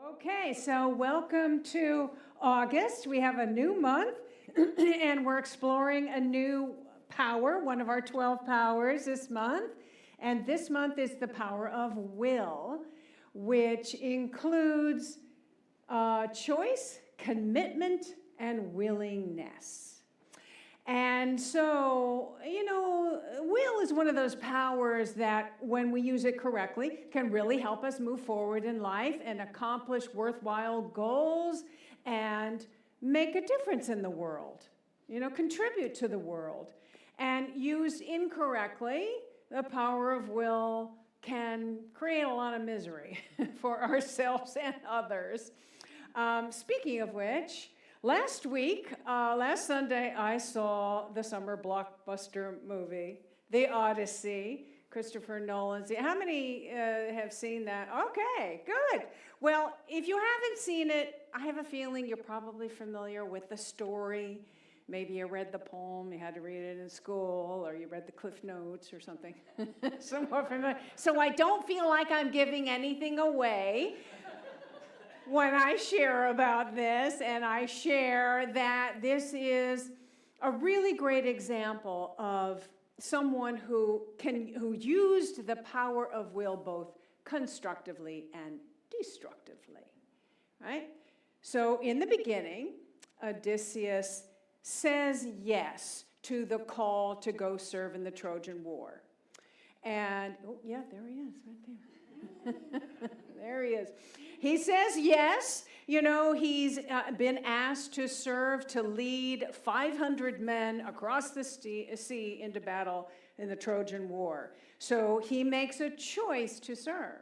Okay, so welcome to August. We have a new month, and we're exploring a new power, one of our 12 powers this month. And this month is the power of will, which includes choice, commitment, and willingness. And so, will is one of those powers that, when we use it correctly, can really help us move forward in life and accomplish worthwhile goals and make a difference in the world, contribute to the world. And used incorrectly, the power of will can create a lot of misery for ourselves and others. Speaking of which, last Sunday, I saw the summer blockbuster movie, The Odyssey, Christopher Nolan's. How many have seen that? Okay, good. Well, if you haven't seen it, I have a feeling you're probably familiar with the story. Maybe you read the poem, you had to read it in school, or you read the Cliff Notes or something. Somewhat familiar. So I don't feel like I'm giving anything away when I share about this, and I share that this is a really great example of someone who used the power of will both constructively and destructively, right? So in the beginning, Odysseus says yes to the call to go serve in the Trojan War. And, yeah, there he is, right there. There he is. He says yes. He's been asked to serve, to lead 500 men across the sea into battle in the Trojan War. So he makes a choice to serve.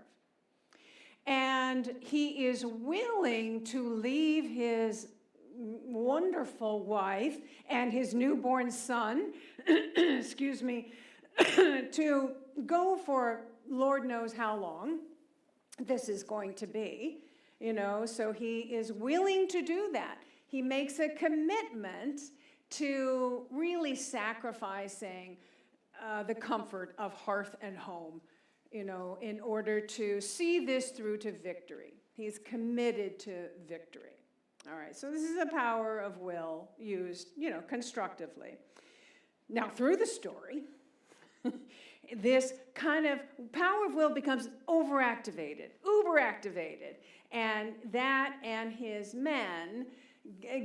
And he is willing to leave his wonderful wife and his newborn son, excuse me, to go for Lord knows how long this is going to be, so he is willing to do that. He makes a commitment to really sacrificing the comfort of hearth and home, in order to see this through to victory. He's committed to victory. All right, so this is the power of will used, constructively. Now, through the story, this kind of power of will becomes overactivated, uber-activated, and that and his men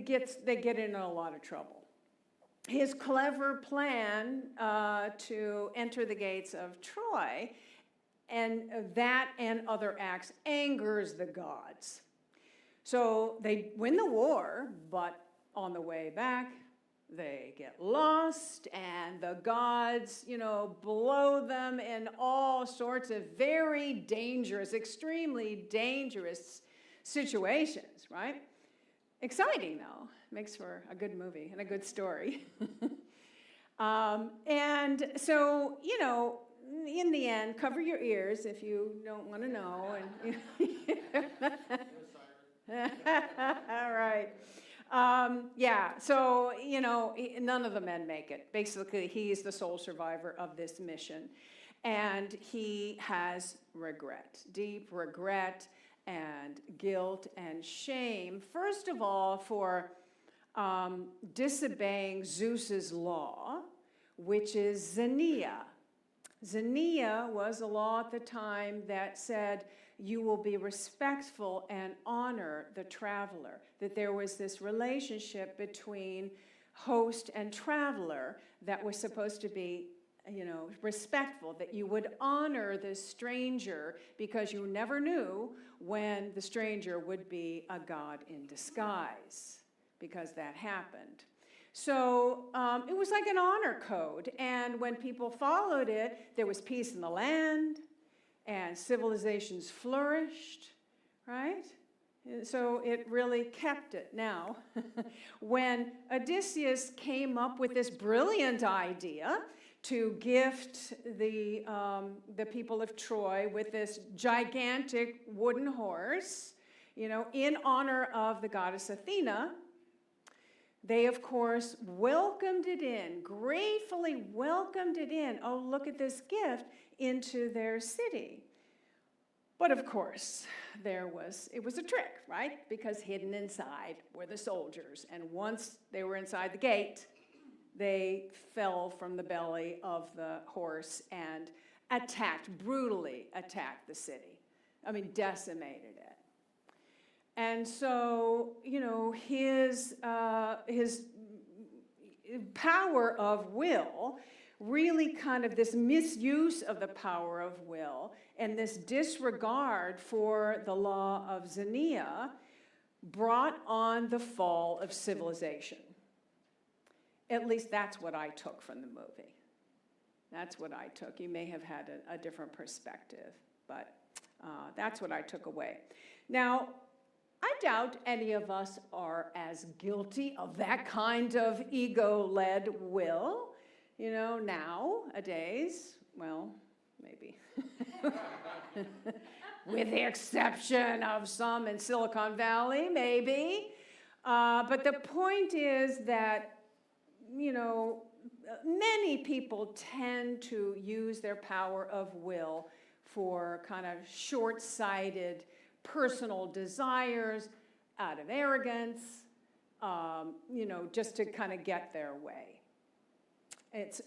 get in a lot of trouble. His clever plan to enter the gates of Troy, and that and other acts angers the gods. So they win the war, but on the way back, they get lost, and the gods, blow them in all sorts of very dangerous, extremely dangerous situations, right? Exciting, though. Makes for a good movie and a good story. And so, in the end, cover your ears if you don't want to know. All right. So, none of the men make it. Basically, he's the sole survivor of this mission. And he has regret, deep regret and guilt and shame. First of all, for disobeying Zeus's law, which is Xenia. Xenia was a law at the time that said you will be respectful and honor the traveler, that there was this relationship between host and traveler that was supposed to be, respectful, that you would honor the stranger because you never knew when the stranger would be a god in disguise, because that happened. So it was like an honor code, and when people followed it, there was peace in the land, and civilizations flourished, right? So it really kept it. Now, when Odysseus came up with this brilliant idea to gift the people of Troy with this gigantic wooden horse, in honor of the goddess Athena, they, of course, welcomed it in, gratefully welcomed it in. Oh, look at this gift, into their city. But But of course, it was a trick, right? Because hidden inside were the soldiers. And once they were inside the gate, they fell from the belly of the horse and brutally attacked the city. I mean, decimated it. And so, his power of will, really kind of this misuse of the power of will and this disregard for the law of Xenia brought on the fall of civilization. At least that's what I took from the movie. That's what I took. You may have had a different perspective, but that's what I took away. Now, I doubt any of us are as guilty of that kind of ego-led will, nowadays. Well, maybe. With the exception of some in Silicon Valley, maybe. But the point is that, many people tend to use their power of will for kind of short-sighted personal desires out of arrogance, just to kind of get their way. It's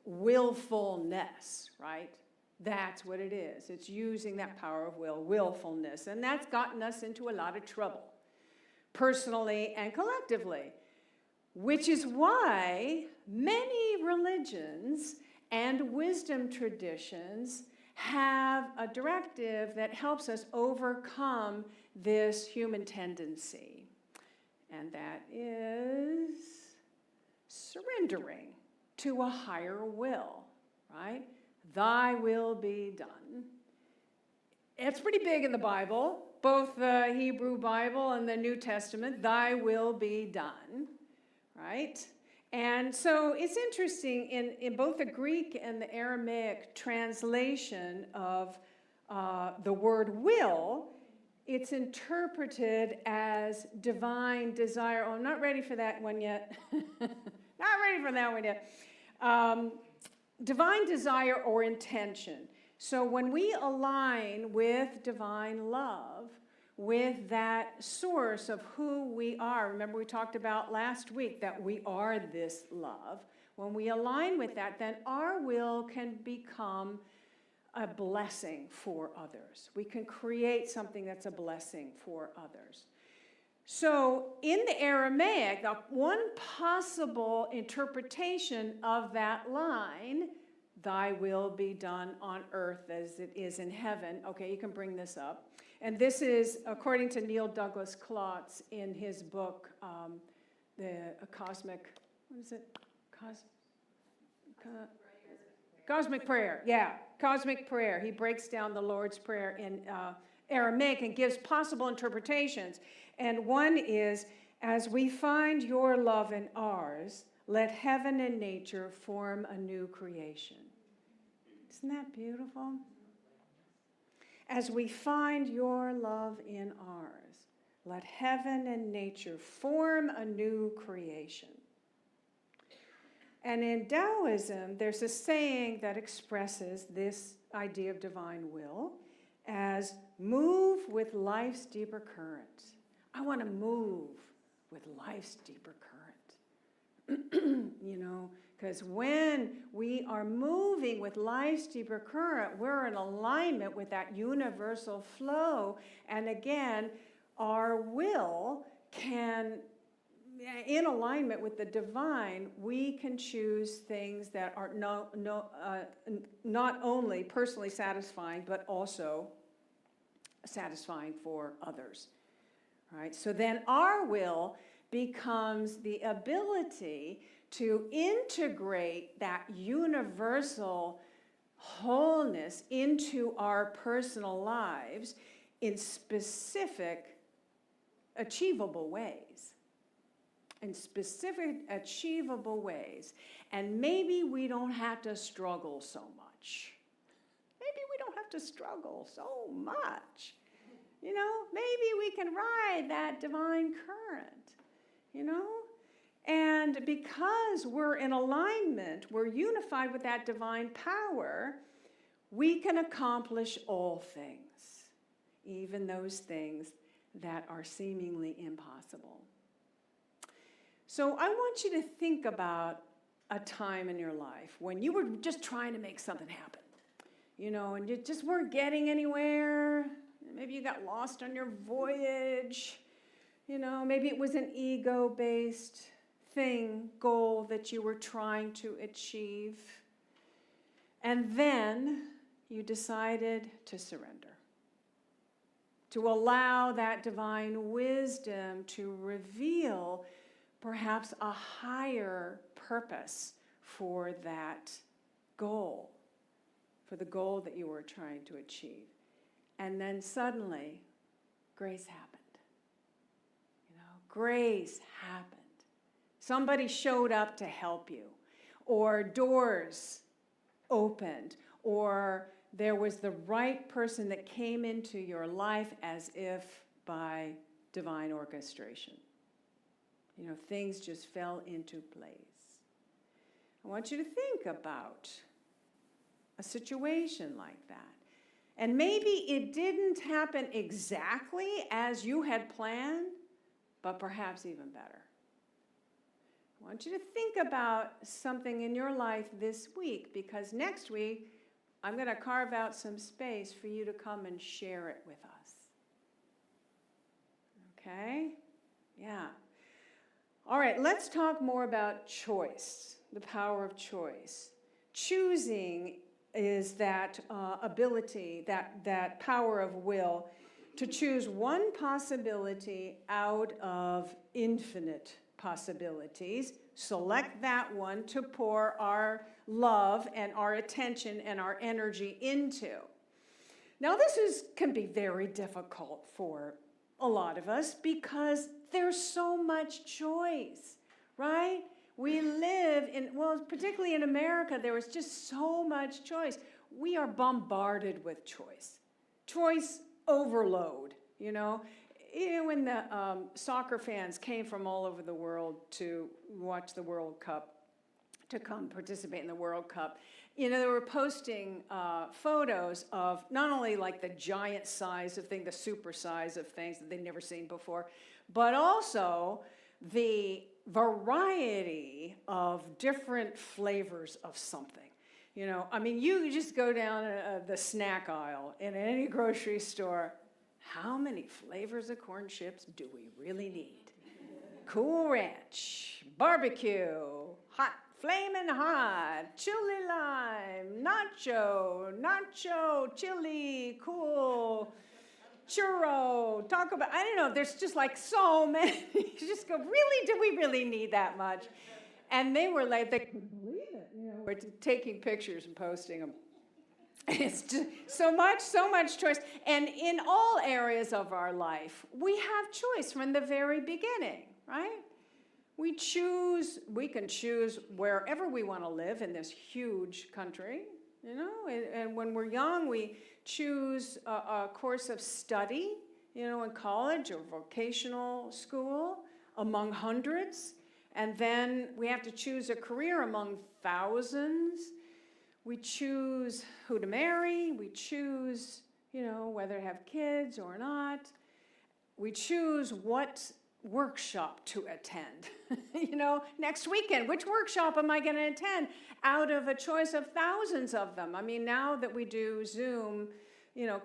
willfulness, right? That's what it is. It's using that power of willfulness. And that's gotten us into a lot of trouble, personally and collectively, which is why many religions and wisdom traditions have a directive that helps us overcome this human tendency. And that is surrendering to a higher will, right? Thy will be done. It's pretty big in the Bible, both the Hebrew Bible and the New Testament. Thy will be done, right? And so it's interesting in both the Greek and the Aramaic translation of the word will, it's interpreted as divine desire. Oh, I'm not ready for that one yet. Not ready for that one yet. Divine desire or intention. So when we align with divine love, with that source of who we are, remember we talked about last week that we are this love. When we align with that, then our will can become a blessing for others. We can create something that's a blessing for others. So in the Aramaic, one possible interpretation of that line, thy will be done on earth as it is in heaven. Okay, you can bring this up. And this is according to Neil Douglas Klotz in his book, Cosmic Prayer. Yeah, Cosmic Prayer. He breaks down the Lord's Prayer in Aramaic and gives possible interpretations. And one is, as we find your love in ours, let heaven and nature form a new creation. Isn't that beautiful? As we find your love in ours, let heaven and nature form a new creation. And in Taoism, there's a saying that expresses this idea of divine will as move with life's deeper current. I want to move with life's deeper current. Because when we are moving with life's deeper current, we're in alignment with that universal flow. And again, our will can, in alignment with the divine, we can choose things that are not only personally satisfying, but also satisfying for others. Right? So then our will becomes the ability to integrate that universal wholeness into our personal lives in specific, achievable ways. In specific, achievable ways. And maybe we don't have to struggle so much. Maybe we don't have to struggle so much. Maybe we can ride that divine current, And because we're in alignment, we're unified with that divine power, we can accomplish all things, even those things that are seemingly impossible. So I want you to think about a time in your life when you were just trying to make something happen, and you just weren't getting anywhere. Maybe you got lost on your voyage. Maybe it was an ego-based goal that you were trying to achieve. And then you decided to surrender, to allow that divine wisdom to reveal perhaps a higher purpose for that goal, for the goal that you were trying to achieve. And then suddenly, grace happened. Grace happened. Somebody showed up to help you, or doors opened, or there was the right person that came into your life as if by divine orchestration. Things just fell into place. I want you to think about a situation like that. And maybe it didn't happen exactly as you had planned, but perhaps even better. I want you to think about something in your life this week, because next week I'm going to carve out some space for you to come and share it with us. Okay? Yeah. All right, let's talk more about choice, the power of choice. Choosing is that ability, that power of will to choose one possibility out of infinite possibilities. Select that one to pour our love and our attention and our energy into. Now, this can be very difficult for a lot of us because there's so much choice, right? We live particularly in America, there is just so much choice. We are bombarded with choice. Choice overload, When the soccer fans came from all over the world to watch the World Cup, to come participate in the World Cup, they were posting photos of not only like the giant size of things, the super size of things that they'd never seen before, but also the variety of different flavors of something. You just go down the snack aisle in any grocery store. How many flavors of corn chips do we really need? Cool Ranch, barbecue, hot, flamin' hot, chili lime, nacho, chili, cool, churro, Taco Bell. I don't know, there's just like so many. You just go, really? Do we really need that much? And they were like, they couldn't believe it. We're taking pictures and posting them. It's just so much choice. And in all areas of our life, we have choice from the very beginning, right? We can choose wherever we want to live in this huge country, and when we're young, we choose a course of study, in college or vocational school among hundreds. And then we have to choose a career among thousands. We choose who to marry. We choose, whether to have kids or not. We choose what workshop to attend. Next weekend, which workshop am I going to attend out of a choice of thousands of them? Now that we do Zoom,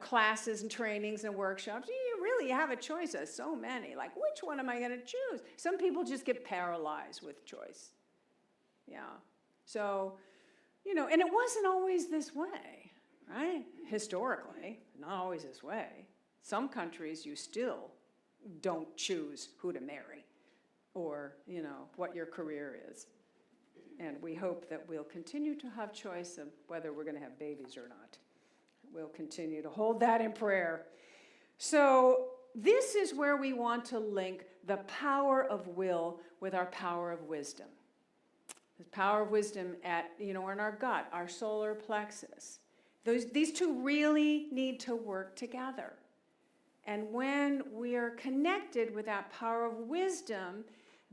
classes and trainings and workshops, you have a choice of so many. Like, which one am I going to choose? Some people just get paralyzed with choice. Yeah. So, and it wasn't always this way, right? Historically, not always this way. Some countries, you still don't choose who to marry or, what your career is. And we hope that we'll continue to have choice of whether we're going to have babies or not. We'll continue to hold that in prayer. So this is where we want to link the power of will with our power of wisdom. The power of wisdom in our gut, our solar plexus. These two really need to work together. And when we are connected with that power of wisdom,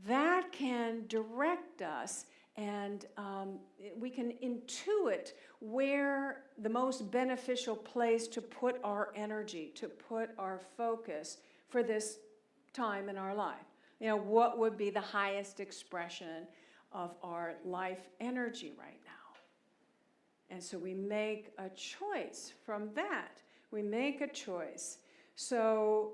that can direct us and we can intuit where the most beneficial place to put our energy, to put our focus for this time in our life. What would be the highest expression of our life energy right now? And so we make a choice from that. We make a choice. So,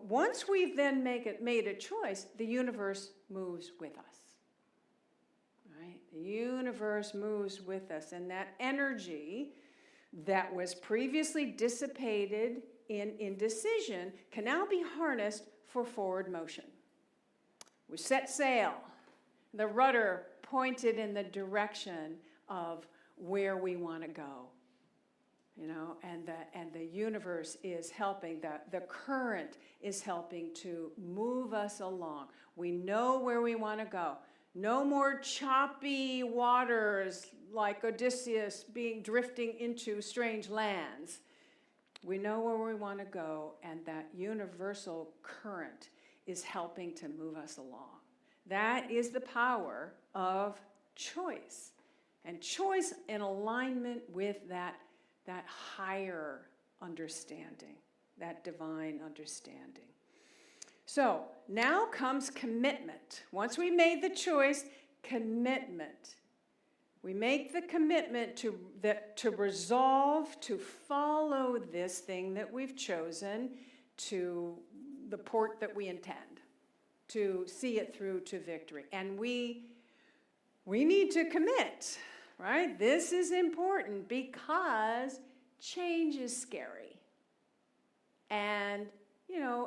once we've then made a choice, the universe moves with us. Right? The universe moves with us. And that energy that was previously dissipated in indecision can now be harnessed for forward motion. We set sail. The rudder pointed in the direction of where we want to go, and the universe is helping, the current is helping to move us along. We know where we want to go. No more choppy waters like Odysseus drifting into strange lands. We know where we want to go, and that universal current is helping to move us along. That is the power of choice. And choice in alignment with that higher understanding, that divine understanding. So now comes commitment. Once we made the choice, commitment. We make the commitment to resolve to follow this thing that we've chosen to the port that we intend, to see it through to victory. And we need to commit. Right? This is important because change is scary. And,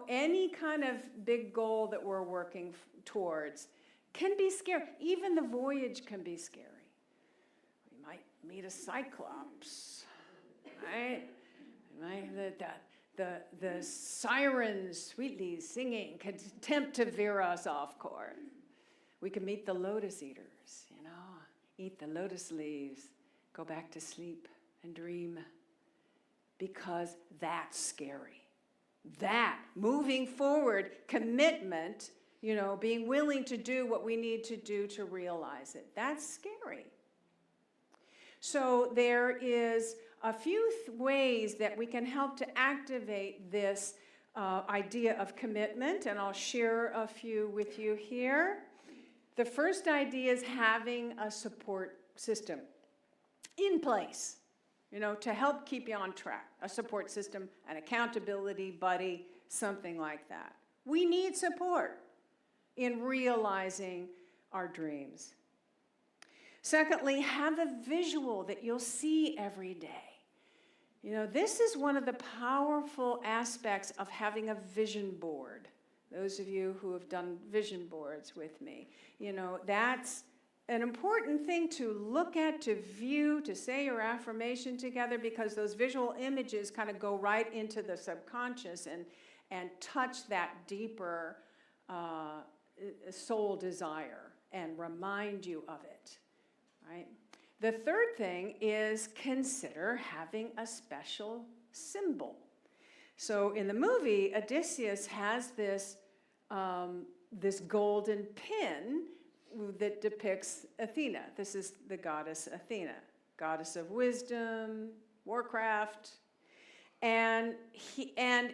any kind of big goal that we're working towards can be scary. Even the voyage can be scary. We might meet a cyclops, right? The sirens sweetly singing could attempt to veer us off course. We could meet the lotus eaters, eat the lotus leaves, go back to sleep and dream, because that's scary. That, moving forward, commitment, being willing to do what we need to do to realize it, that's scary. So there is a few ways that we can help to activate this idea of commitment, and I'll share a few with you here. The first idea is having a support system in place, to help keep you on track. A support system, an accountability buddy, something like that. We need support in realizing our dreams. Secondly, have a visual that you'll see every day. This is one of the powerful aspects of having a vision board. Those of you who have done vision boards with me, that's an important thing to look at, to view, to say your affirmation together, because those visual images kind of go right into the subconscious and touch that deeper soul desire and remind you of it, right? The third thing is consider having a special symbol. So in the movie, Odysseus has this golden pin that depicts Athena. This is the goddess Athena, goddess of wisdom, warcraft. And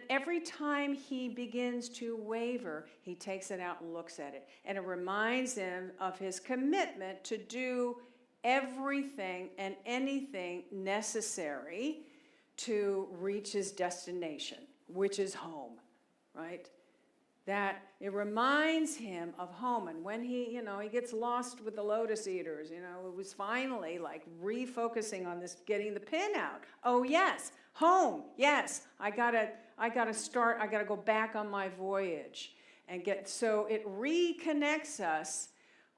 every time he begins to waver, he takes it out and looks at it. And it reminds him of his commitment to do everything and anything necessary to reach his destination, which is home, right? That it reminds him of home. And when he gets lost with the lotus eaters, it was finally like refocusing on this, getting the pin out. Oh yes, home. Yes, I gotta go back on my voyage and so it reconnects us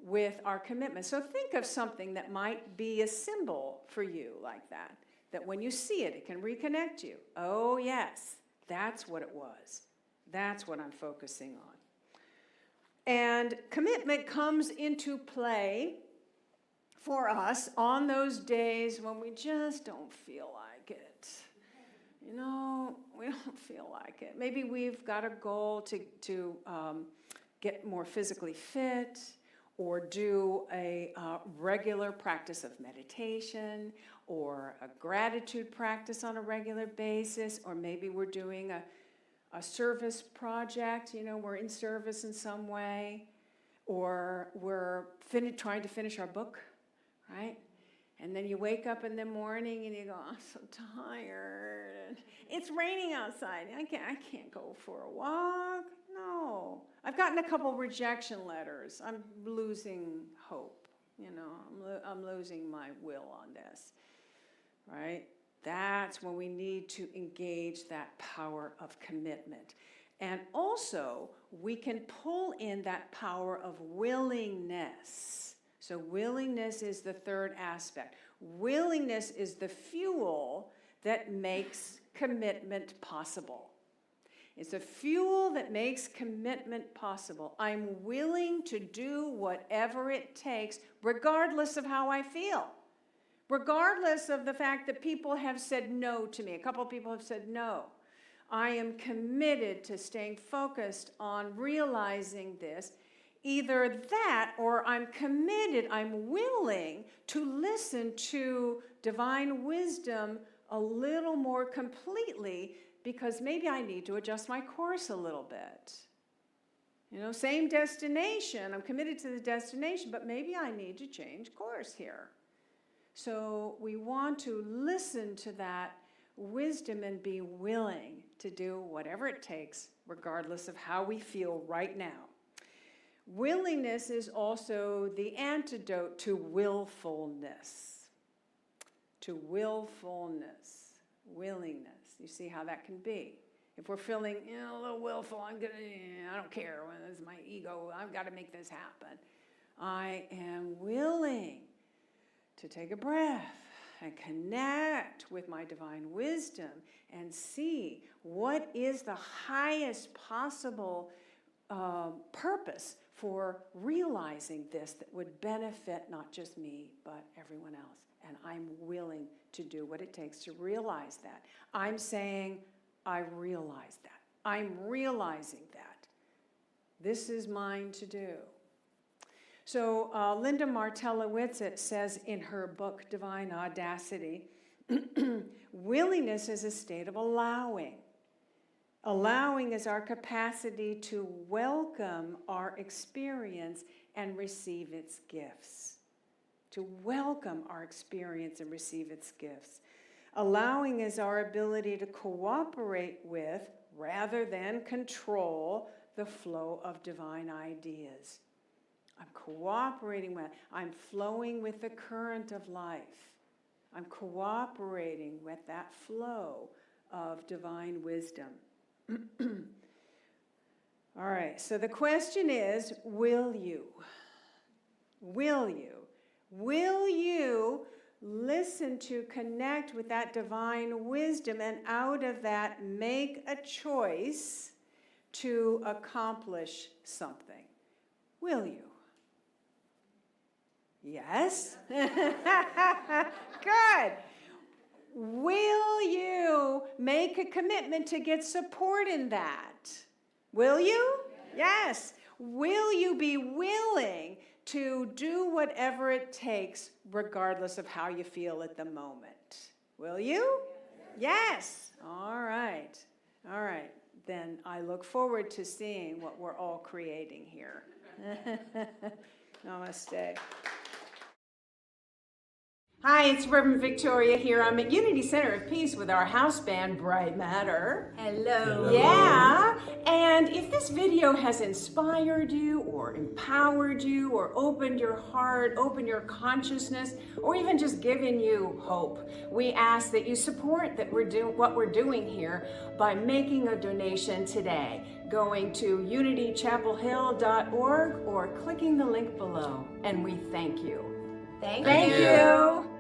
with our commitment. So think of something that might be a symbol for you like that when you see it, it can reconnect you. Oh yes, that's what it was. That's what I'm focusing on. And commitment comes into play for us on those days when we just don't feel like it. We don't feel like it. Maybe we've got a goal to get more physically fit, or do a regular practice of meditation, or a gratitude practice on a regular basis, or maybe we're doing a service project, we're in service in some way, or we're trying to finish our book, right? And then you wake up in the morning and you go, I'm so tired. It's raining outside. I can't go for a walk. No. I've gotten a couple rejection letters. I'm losing hope. I'm losing my will on this, right? That's when we need to engage that power of commitment. And also, we can pull in that power of willingness. So willingness is the third aspect. Willingness is the fuel that makes commitment possible. It's a fuel that makes commitment possible. I'm willing to do whatever it takes, regardless of how I feel. Regardless of the fact that people have said no to me. A couple of people have said no. I am committed to staying focused on realizing this. Either that, or I'm committed, I'm willing to listen to divine wisdom a little more completely, because maybe I need to adjust my course a little bit. Same destination, I'm committed to the destination, but maybe I need to change course here. So we want to listen to that wisdom and be willing to do whatever it takes, regardless of how we feel right now. Willingness is also the antidote to willfulness. To willfulness, willingness. You see how that can be. If we're feeling a little willful, I don't care, this is my ego, I've got to make this happen. I am willing to take a breath and connect with my divine wisdom and see what is the highest possible purpose for realizing this that would benefit not just me, but everyone else. And I'm willing to do what it takes to realize that. I'm saying, I realize that. I'm realizing that. This is mine to do. So Linda Martella-Witzit says in her book, Divine Audacity, willingness is a state of allowing. Allowing is our capacity to welcome our experience and receive its gifts. To welcome our experience and receive its gifts. Allowing is our ability to cooperate with, rather than control, the flow of divine ideas. I'm cooperating with, I'm flowing with the current of life. I'm cooperating with that flow of divine wisdom. All right, so the question is, will you? Will you? Will you listen to, connect with that divine wisdom, and out of that make a choice to accomplish something? Will you? Yes? Good. Will you make a commitment to get support in that? Will you? Yes. Will you be willing to do whatever it takes, regardless of how you feel at the moment? Will you? Yes. All right. All right. Then I look forward to seeing what we're all creating here. Namaste. Hi, it's Reverend Victoria here. I'm at Unity Center of Peace with our house band, Bright Matter. Hello. Yeah, and if this video has inspired you or empowered you or opened your heart, opened your consciousness, or even just given you hope, we ask that you support that what we're doing here by making a donation today, going to unitychapelhill.org or clicking the link below. And we thank you. Thank Thank you. you.